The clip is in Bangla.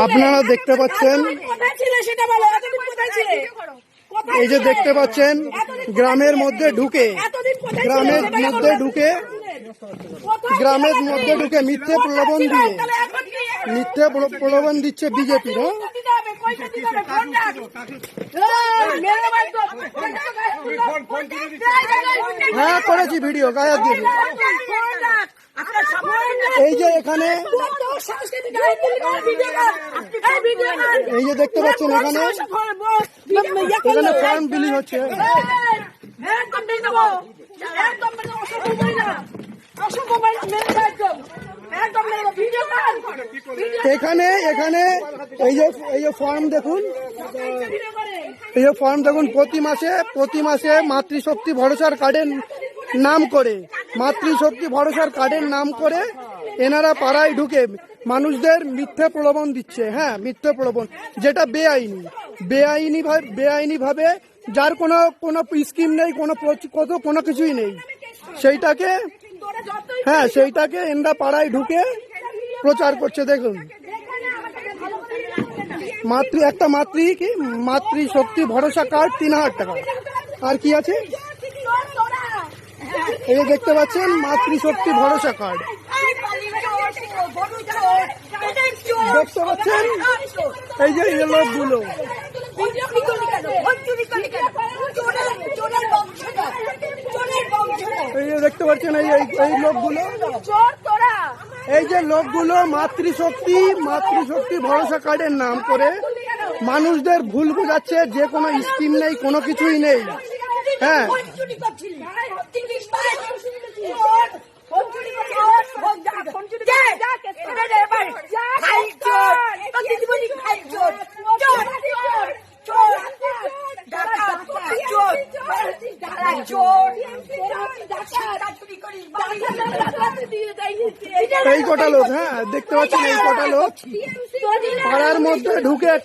আপনারা দেখতে পাচ্ছেন, এই যে দেখতে পাচ্ছেন গ্রামের মধ্যে ঢুকে মিথ্যে প্রলোভন দিচ্ছে বিজেপির। হ্যাঁ করেছি ভিডিও গায়ে দিয়ে। এই যে এখানে এই যে দেখতে পাচ্ছেন এখানে ফর্ম বিলি হচ্ছে। এখানে এই যে ফর্ম দেখুন, প্রতি মাসে মাতৃশক্তি ভরসার কার্ডের নাম করে এনারা পাড়ায় ঢুকে মানুষদের মিথ্যে প্রলোভন দিচ্ছে। হ্যাঁ, মিথ্যে প্রলোভন, যেটা বেআইনি ভাবে যার কোনো স্কিম নেই, কোনো কিছুই নেই, সেইটাকে এনারা পাড়ায় ঢুকে প্রচার করছে। দেখুন, মাতৃশক্তি ভরসা কার্ড 3000 টাকা। আর কি আছে এই যে দেখতে পাচ্ছেন মাতৃশক্তি ভরসা কার্ড দেখতে পাচ্ছেন। এই যে লোকগুলো এই যে দেখতে পাচ্ছেন এই লোকগুলো মাতৃশক্তি ভরসা কার্ডের নাম করে মানুষদের ভুল বোঝাচ্ছে, যে কোনো স্কিম নেই, কোনো কিছুই নেই। হ্যাঁ, এই কটা লোক, হ্যাঁ দেখতে পাচ্ছেন, এই কটা লোক পাড়ার মধ্যে ঢুকে